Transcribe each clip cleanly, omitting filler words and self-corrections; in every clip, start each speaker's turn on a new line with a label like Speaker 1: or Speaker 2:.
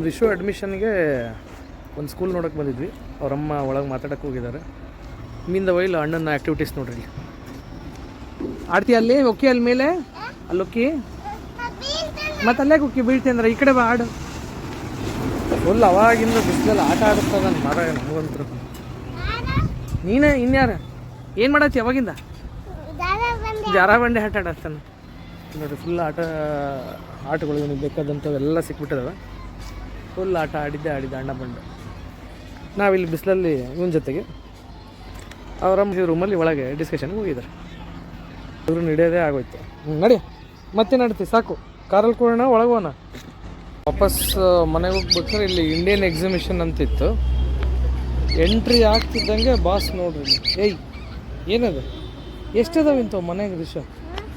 Speaker 1: ರಿಶು ಅಡ್ಮಿಷನ್ಗೆ ಒಂದು ಸ್ಕೂಲ್ ನೋಡೋಕೆ ಬಂದಿದ್ವಿ. ಅವರಮ್ಮ ಒಳಗೆ ಮಾತಾಡೋಕ್ಕೆ ಹೋಗಿದ್ದಾರೆ. ಮೀನ್ ದ ವೈಲ್ ಅಣ್ಣನ ಆ್ಯಕ್ಟಿವಿಟೀಸ್ ನೋಡ್ರಿ. ಆಡ್ತಿ ಅಲ್ಲಿ ಒಕ್ಕಿ ಅಲ್ಲಿ ಮೇಲೆ ಅಲ್ಲೊಕ್ಕಿ ಮತ್ತು ಅಲ್ಲೇ ಕುಕ್ಕಿ ಬೀಳ್ತಿ ಅಂದ್ರೆ ಈ ಕಡೆ ಬಾ ಆಡು. ಫುಲ್ ಅವಾಗಿಂದ ಬಿಸಿಲಲ್ಲಿ ಆಟ ಆಡುತ್ತದ ನನ್ನ ಮರ ನಮಗಂತರು. ನೀನೇ ಇನ್ಯಾರು ಏನು ಮಾಡತ್ತಿ ಅವಾಗಿಂದ? ಜಾರಾಬಂಡಿ ಆಟ ಆಡತ್ತಾನೆ ನೋಡಿರಿ. ಫುಲ್ ಆಟಗಳು ನಿಮಗೆ ಬೇಕಾದಂಥವೆಲ್ಲ ಸಿಕ್ಬಿಟ್ಟಿದ್ದಾವೆ. ಫುಲ್ ಆಟ ಆಡಿದ್ದೆ ಅಣ್ಣ ಬಂಡು. ನಾವಿಲ್ಲಿ ಬಿಸಿಲಲ್ಲಿ ಇವನ ಜೊತೆಗೆ ಅವರಮ್ಮ ರೂಮಲ್ಲಿ ಒಳಗೆ ಡಿಸ್ಕಷನ್ಗೆ ಹೋಗಿದ್ದಾರೆ. ಇವರು ನಡೆಯೋದೇ ಆಗೋಯ್ತು. ನಡಿ ಮತ್ತೆ ನಡ್ತಿ ಸಾಕು. ಕಾರಲ್ಲಿ ಕೊಡೋಣ ಒಳಗೆ ಹೋಗೋಣ. ವಾಪಸ್ ಮನೆಗೆ ಹೋಗ್ಬೇಕಾದ್ರೆ ಇಲ್ಲಿ ಇಂಡಿಯನ್ ಎಕ್ಸಿಬಿಷನ್ ಅಂತಿತ್ತು. ಎಂಟ್ರಿ ಆಗ್ತಿದ್ದಂಗೆ ಬಾಸ್ ನೋಡ್ರಿ. ಏಯ್ ಏನದು ಎಷ್ಟದಾವ ಇಂಥವು ಮನೆಗೆ ರಿಷ?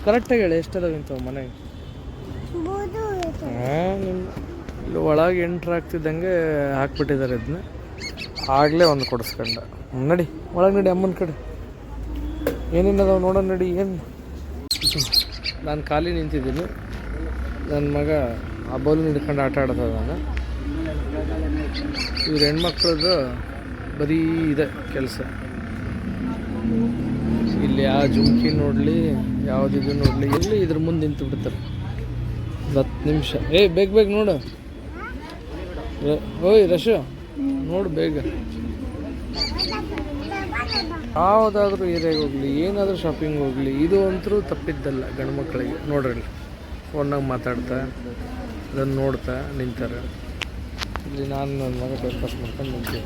Speaker 1: ಕರೆಕ್ಟಾಗಿ ಹೇಳಿ ಎಷ್ಟದಾವ ಇಂಥವು ಮನೆಗೆ? ಇಲ್ಲಿ ಒಳಗೆ ಎಂಟ್ರಿ ಆಗ್ತಿದ್ದಂಗೆ ಹಾಕ್ಬಿಟ್ಟಿದ್ದಾರೆ ಇದನ್ನ. ಆಗಲೇ ಒಂದು ಕೊಡಿಸ್ಕೊಂಡ. ನಡಿ ಒಳಗೆ ನಡಿ ಅಮ್ಮನ ಕಡೆ. ಏನೇನದಾವ ನೋಡೋಣ ನಡಿ. ಏನು ನಾನು ಖಾಲಿ ನಿಂತಿದ್ದೀನಿ. ನನ್ನ ಮಗ ಆ ಬೌಲ್ ಹಿಡ್ಕೊಂಡು ಆಟ ಆಡ್ತದ. ಇವ್ರ ಹೆಣ್ಮಕ್ಳದ್ದು ಬರೀ ಇದೆ ಕೆಲಸ. ಇಲ್ಲಿ ಯಾವ ಜುಮ್ಕಿ ನೋಡಲಿ ಯಾವುದಿದು ನೋಡಲಿ ಎಲ್ಲಿ ಇದ್ರ ಮುಂದೆ ನಿಂತು ಬಿಡ್ತಾರೆ. 10 ನಿಮಿಷ. ಬೇಗ ನೋಡು. ಓಯ್ ರಶು ನೋಡು ಬೇಗ. ಯಾವುದಾದ್ರೂ ಏರಿಯಾಗೆ ಹೋಗಲಿ ಏನಾದರೂ ಶಾಪಿಂಗ್ ಹೋಗಲಿ ಇದು ಅಂತೂ ತಪ್ಪಿದ್ದಲ್ಲ ಗಂಡು ಮಕ್ಕಳಿಗೆ. ನೋಡ್ರಿ ಫೋನ್ನಾಗ ಮಾತಾಡ್ತಾ ಅದನ್ನು ನೋಡ್ತಾ ನಿಂತಾರೆ. ಇಲ್ಲಿ ನಾನು ನನ್ನ ಮಗ ಟೈಮ್ ಪಾಸ್ ಮಾಡ್ಕೊಂಡು ನಿಂತೀನಿ.